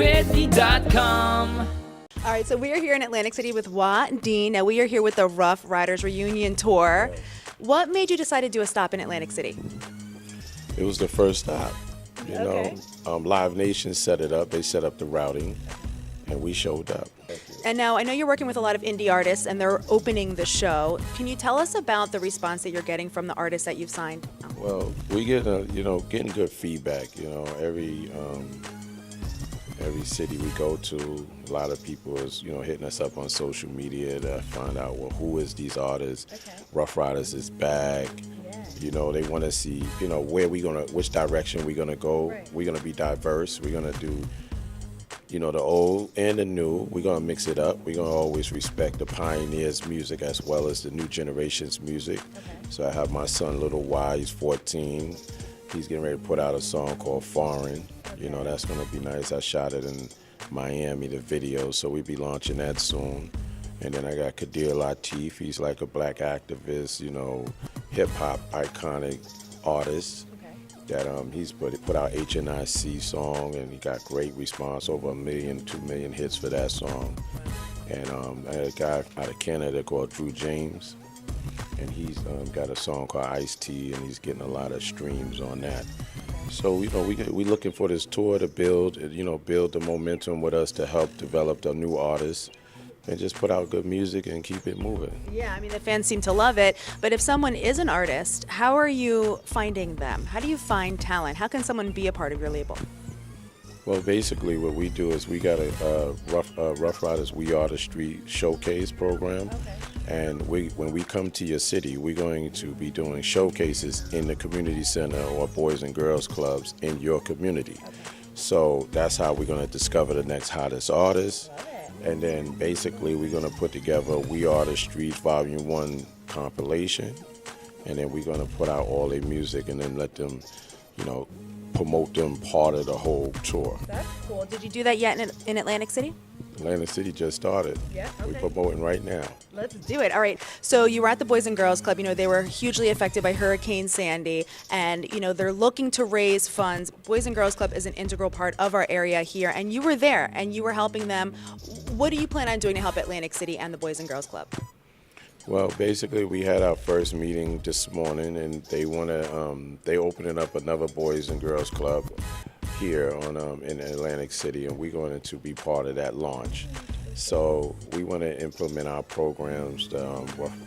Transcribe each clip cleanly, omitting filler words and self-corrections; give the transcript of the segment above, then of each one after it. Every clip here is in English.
GoToWhitney.com. All right, so we are here in Atlantic City with Waah Dean. Now we are here with the Ruff Ryders Reunion Tour. What made you decide to do a stop in Atlantic City? It was the first stop. You Okay. know, Live Nation set it up. They set up the routing, and we showed up. And now I know you're working with a lot of indie artists, and they're opening the show. Can you tell us about the response that you're getting from the artists that you've signed? Well, we get getting good feedback. You know, every city we go to, a lot of people is hitting us up on social media to find out, well, who is these artists? Okay. Ruff Ryders is back. You know, they want to see where which direction we're gonna go. Right. We're gonna be diverse. We're gonna do the old and the new. We're gonna mix it up. We're gonna always respect the pioneers' music as well as the new generation's music. Okay. So I have my son, Lil Waah. He's 14. He's getting ready to put out a song called Foreign. That's gonna be nice. I shot it in Miami, the video, so we'll be launching that soon. And then I got Kadir Latif. He's like a black activist, hip hop iconic artist. Okay. That he's put out HNIC song, and he got great response, over 1 million, 2 million hits for that song. And I had a guy out of Canada called Drew James, and he's got a song called Ice-T, and he's getting a lot of streams on that. So we looking for this tour to build the momentum with us to help develop the new artists, and just put out good music and keep it moving. Yeah, I mean, the fans seem to love it. But if someone is an artist, how are you finding them? How do you find talent? How can someone be a part of your label? Well, basically what we do is we got a Ruff Ryders We Are the Street showcase program. Okay. And when we come to your city, we're going to be doing showcases in the community center or boys and girls clubs in your community. Okay. So that's how we're going to discover the next hottest artists. And then basically we're going to put together We Are the Streets Volume 1 compilation. And then we're going to put out all their music and then let them, promote them part of the whole tour. That's cool. Did you do that yet in Atlantic City? Atlantic City just started. Yeah, We're okay. promoting right now. Let's do it. All right. So you were at the Boys and Girls Club. They were hugely affected by Hurricane Sandy, and they're looking to raise funds. Boys and Girls Club is an integral part of our area here, and you were there and you were helping them. What do you plan on doing to help Atlantic City and the Boys and Girls Club? Well, basically, we had our first meeting this morning, and they they opening up another Boys and Girls Club here in Atlantic City, and we're going to be part of that launch. So we want to implement our programs, the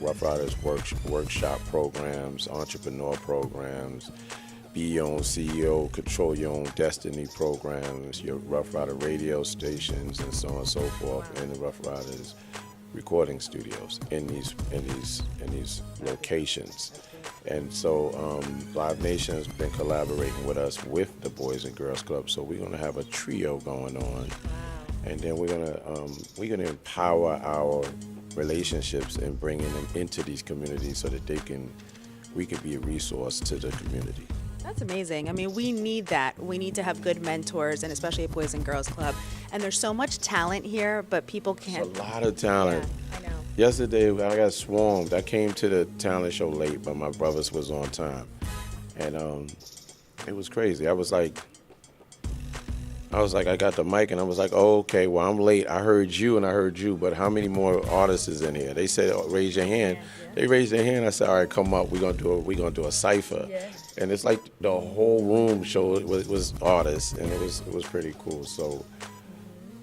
Ruff Ryders workshop programs, entrepreneur programs, be your own CEO, control your own destiny programs, your Ruff Ryder radio stations, and so on and so forth, and the Ruff Ryders recording studios in these locations. And so Live Nation has been collaborating with us with the Boys and Girls Club. So we're going to have a trio going on, and then we're going to empower our relationships and bringing them into these communities so that we can be a resource to the community. That's amazing. I mean, we need that. We need to have good mentors, and especially at Boys and Girls Club. And there's so much talent here, but people can't. It's a lot of talent. Yeah, I know. Yesterday, I got swarmed. I came to the talent show late, but my brothers was on time. And it was crazy. I was like, I got the mic, and I was like, oh, okay, well, I'm late. I heard you, and I heard you, but how many more artists is in here? They said, oh, raise your hand. Yeah. They raised their hand. I said, all right, come up. We're gonna do a cipher. Yeah. And it's like the whole room show was artists, and it was pretty cool. So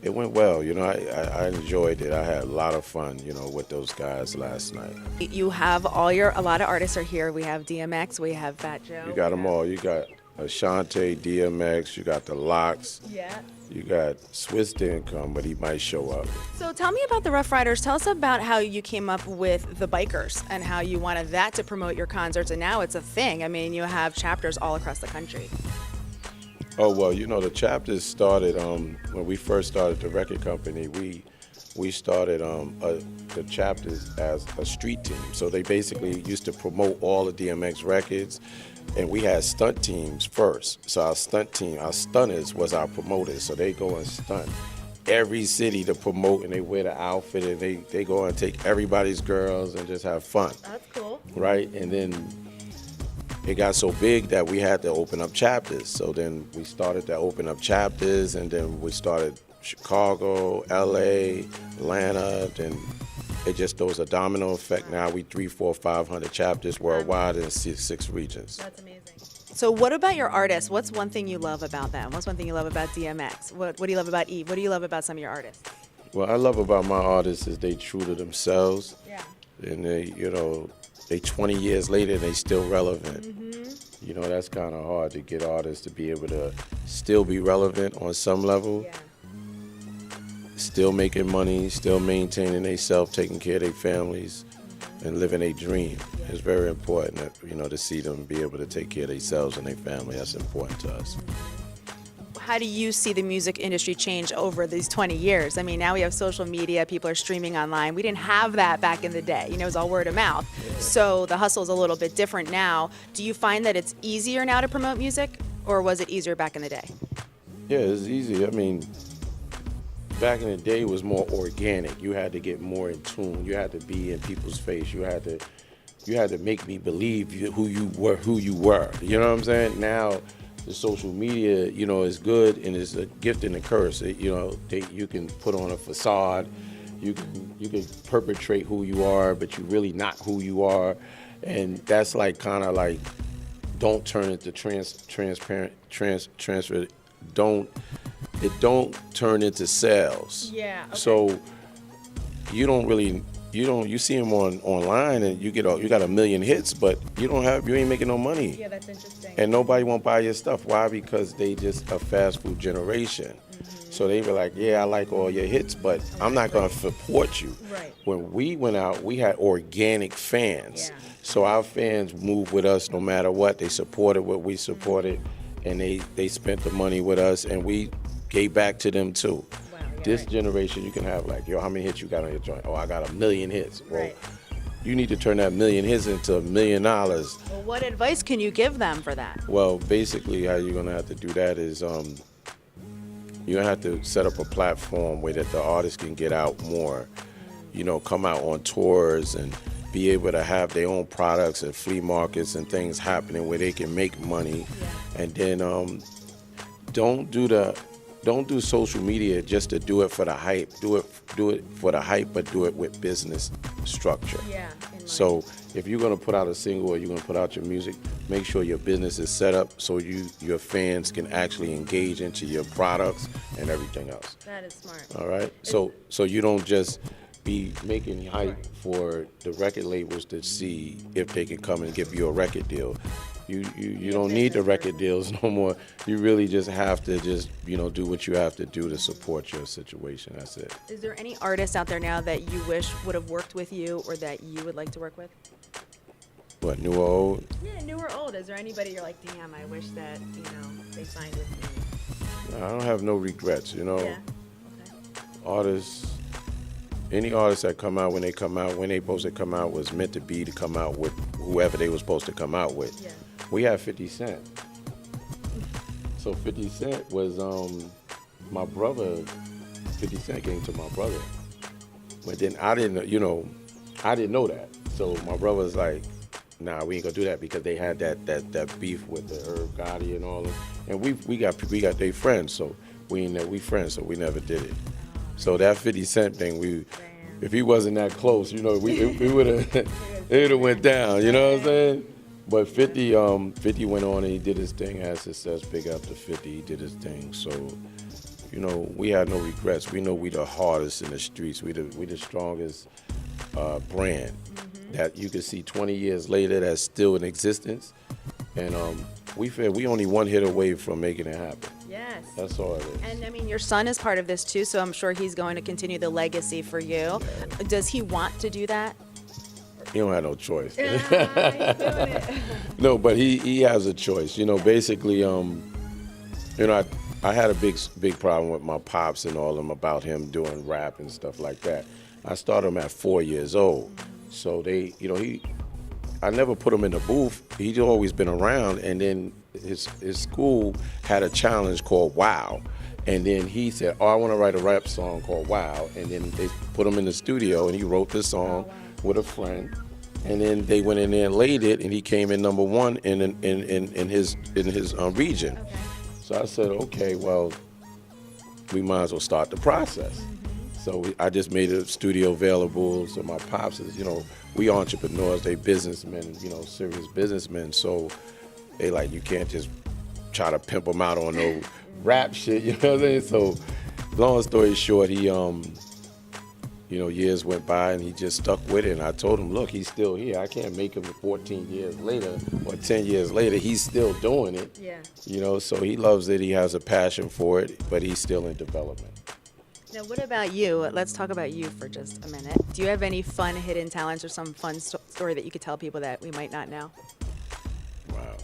it went well. I enjoyed it. I had a lot of fun, with those guys last night. You have a lot of artists are here. We have DMX, we have Fat Joe. You got them all. You got Ashanti, DMX, you got the LOX. Yeah. You got Swiss didn't come, but he might show up. So tell me about the Ruff Ryders. Tell us about how you came up with the bikers and how you wanted that to promote your concerts, and now it's a thing. I mean, you have chapters all across the country. Oh, well, the chapters started when we first started the record company. We started the chapters as a street team. So they basically used to promote all the DMX records, and we had stunt teams first. So our stunters was our promoters. So they go and stunt every city to promote, and they wear the outfit, and they go and take everybody's girls and just have fun. That's cool. Right? And then it got so big that we had to open up chapters. So then we started to open up chapters, and then we started Chicago, LA, Atlanta, then it just throws a domino effect. Now we 300, 400, 500 chapters worldwide in six regions. That's amazing. So what about your artists? What's one thing you love about them? What's one thing you love about DMX? What do you love about Eve? What do you love about some of your artists? What I love about my artists is they true to themselves. Yeah. And they, they 20 years later, they still relevant. Mm-hmm. That's kind of hard to get artists to be able to still be relevant on some level. Yeah. Still making money, still maintaining themselves, taking care of their families, and living a dream. It's very important, to see them be able to take care of themselves and their family. That's important to us. How do you see the music industry change over these 20 years? I mean, now we have social media, people are streaming online. We didn't have that back in the day. It was all word of mouth. Yeah. So the hustle is a little bit different now. Do you find that it's easier now to promote music, or was it easier back in the day? Yeah, it's easy. I mean, back in the day, it was more organic. You had to get more in tune. You had to be in people's face. You had to make me believe who you were. You know what I'm saying? Now, the social media, is good, and it's a gift and a curse. You can put on a facade. You can perpetrate who you are, but you're really not who you are, and that's kind of like don't turn into transparent transfer. Don't turn into sales. Yeah. Okay. So you see them online, and you got a million hits, but you ain't making no money. Yeah, that's interesting. And nobody won't buy your stuff. Why? Because they just a fast food generation. Mm-hmm. So they were like, yeah, I like all your hits, but I'm not gonna support you. Right. When we went out, we had organic fans. Yeah. So our fans moved with us no matter what. They supported what we supported, and they spent the money with us, and we gave back to them too. Wow, this right. generation, you can have how many hits you got on your joint? Oh, I got 1 million hits. Well, Right. you need to turn that 1 million hits into $1 million. Well, what advice can you give them for that? Well, basically, how you're gonna have to do that is you're gonna have to set up a platform where that the artists can get out more, come out on tours and be able to have their own products and flea markets and things happening where they can make money. Yeah. And then don't do social media just to do it for the hype. Do it for the hype, but do it with business structure. Yeah. So if you're gonna put out a single or you're gonna put out your music, make sure your business is set up so your fans can actually engage into your products and everything else. That is smart. All right. So you don't just be making hype for the record labels to see if they can come and give you a record deal. You don't need the record deals no more. You really just have to do what you have to do to support your situation. That's it. Is there any artists out there now that you wish would have worked with you or that you would like to work with? What, new or old? Yeah, new or old. Is there anybody you're like, damn, I wish that, they signed with me? I don't have no regrets, Yeah. Okay. Artists, any artists that come out when they supposed to come out was meant to be to come out with whoever they were supposed to come out with. Yeah. We had 50 Cent. So 50 Cent was my brother. 50 Cent came to my brother. But then I didn't know that. So my brother was like, nah, we ain't gonna do that because they had that beef with the Herb Gotti and all of. And we got their friends, so we friends, so we never did it. So that 50 Cent thing, if he wasn't that close, we would have it would have went down. You know what I'm saying? But 50 went on and he did his thing, had success. Big up to 50, he did his thing. So, we had no regrets. We know we the hardest in the streets. We the strongest brand that you can see 20 years later that's still in existence. And we feel we only one hit away from making it happen. Yes. That's all it is. And I mean, your son is part of this too, so I'm sure he's going to continue the legacy for you. Yeah. Does he want to do that? He don't have no choice. Yeah, he's doing it. No, but he has a choice. Basically, I had a big problem with my pops and all of them about him doing rap and stuff like that. I started him at 4 years old. So I never put him in the booth. He'd always been around, and then his school had a challenge called Wow. And then he said, I want to write a rap song called Wow. And then they put him in the studio, and he wrote the song with a friend. And then they went in there and laid it, and he came in number one in his region. Okay. So I said, okay, well, we might as well start the process. So I just made a studio available. So my pops is, we entrepreneurs, they businessmen, serious businessmen. So they like, you can't just try to pimp them out on no rap shit, you know what I'm saying? So long story short, he, years went by and he just stuck with it. And I told him, look, he's still here. I can't make him 14 years later or 10 years later. He's still doing it. Yeah. So he loves it. He has a passion for it, but he's still in development. Now, what about you? Let's talk about you for just a minute. Do you have any fun hidden talents or some fun story that you could tell people that we might not know? Wow.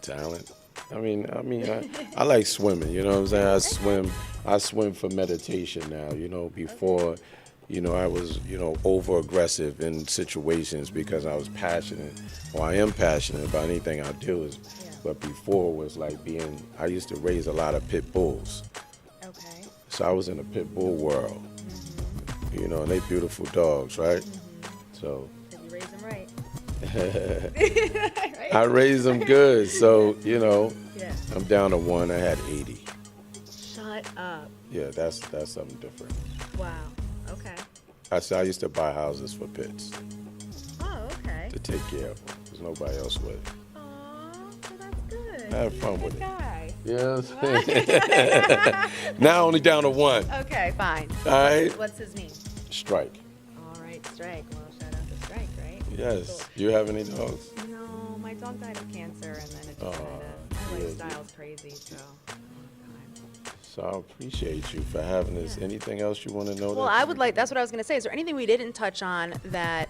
Talent? I like swimming, you know what I'm saying? I swim for meditation now, before, I was, over aggressive in situations because I was passionate, or I am passionate about anything I do. But before was like I used to raise a lot of pit bulls. Okay. So I was in a pit bull world, and they beautiful dogs, right? So. Did you raise them right? I raised them good, so Yeah. I'm down to one. I had 80. Shut up. Yeah, that's something different. Wow. Okay. I used to buy houses for pits Oh, okay. to take care of them because nobody else would. Aw, well, that's good. I have You're fun a with good it. guy. You know what I'm saying? Now only down to one. Okay, fine. All right. What's his name? Strike. All right, Strike. Well, shout out to Strike, right? Yes. Cool. Do you have any dogs? No, my dog died of cancer, and then it just my yeah. lifestyle's crazy, so. So I appreciate you for having this. Anything else you want to know? Well, I would like. That's what I was going to say. Is there anything we didn't touch on that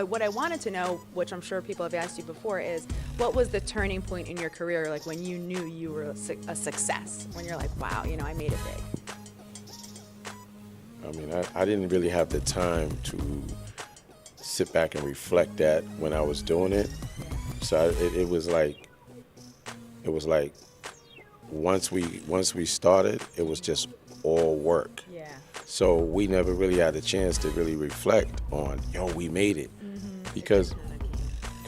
what I wanted to know, which I'm sure people have asked you before, is what was the turning point in your career, like when you knew you were a success, when you're like, wow, I made it big. I didn't really have the time to sit back and reflect that when I was doing it. So it was like once we started, it was just all work. Yeah. So we never really had a chance to really reflect on, we made it. Because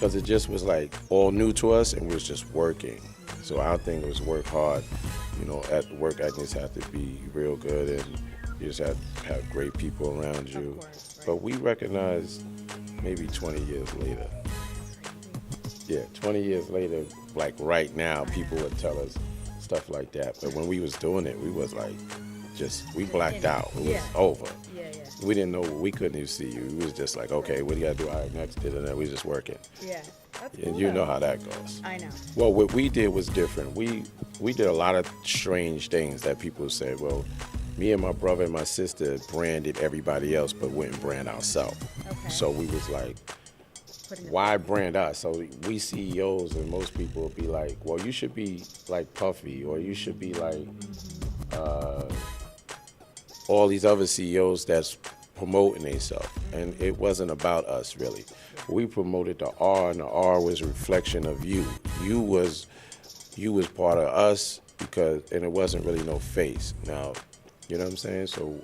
it just was like all new to us and we was just working. So our thing was work hard. At work I just have to be real good and you just have to have great people around you. Of course, right. But we recognized maybe 20 years later. Yeah, 20 years later, like right now, people would tell us stuff like that. But when we was doing it, we was like, we blacked out. It was over. Yeah. We didn't know, we couldn't even see you. We was just like, okay, what do you gotta do? All right, next, and then we was just working. Yeah. That's And cool, you though. know how that goes. I know. Well, what we did was different. We did a lot of strange things that people say, well, me and my brother and my sister branded everybody else but wouldn't brand ourselves. Okay. So we was like, Putting it- why brand us? So we CEOs and most people will be like, well, you should be like Puffy, or you should be like all these other CEOs that's promoting themselves. And it wasn't about us, really. We promoted the R, and the R was a reflection of you. You was part of us and it wasn't really no face. Now, you know what I'm saying? So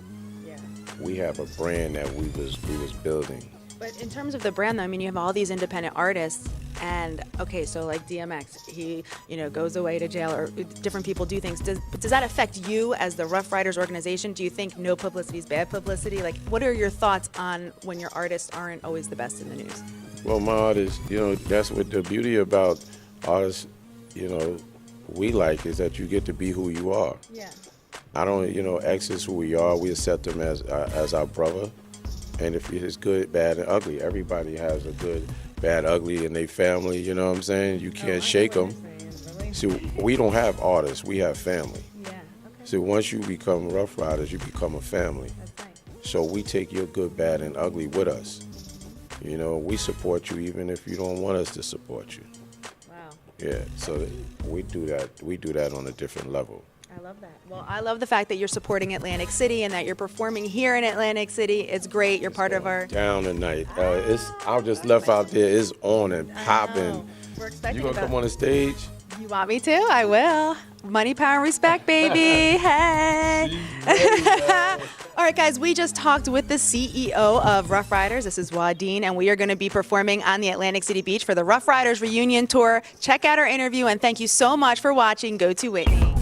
Yeah. we have a brand that we was building. But in terms of the brand, though, you have all these independent artists, and okay, so like DMX, he goes away to jail, or different people do things. Does that affect you as the Ruff Ryders organization? Do you think no publicity is bad publicity? Like, what are your thoughts on when your artists aren't always the best in the news? Well, my artists, that's what the beauty about artists, we like is that you get to be who you are. Yeah. I don't, X is who we are. We accept them as our brother. And if it's good, bad, and ugly, everybody has a good, bad, ugly in their family, you know what I'm saying? You can't shake them. See, we don't have artists, we have family. Yeah, okay. See, once you become Ruff Ryders, you become a family. That's right. So we take your good, bad, and ugly with us. We support you even if you don't want us to support you. Wow. Yeah, so we do that on a different level. I love that. Well, I love the fact that you're supporting Atlantic City and that you're performing here in Atlantic City. It's great. You're part of our... Down tonight. I just left out there. It's on and popping. We're expecting You gonna about- come on the stage? You want me to? I will. Money, power, and respect, baby. Hey. All All right, guys, we just talked with the CEO of Ruff Ryders. This is Waah Dean, and we are going to be performing on the Atlantic City Beach for the Ruff Ryders reunion tour. Check out our interview, and thank you so much for watching GoToWhitney.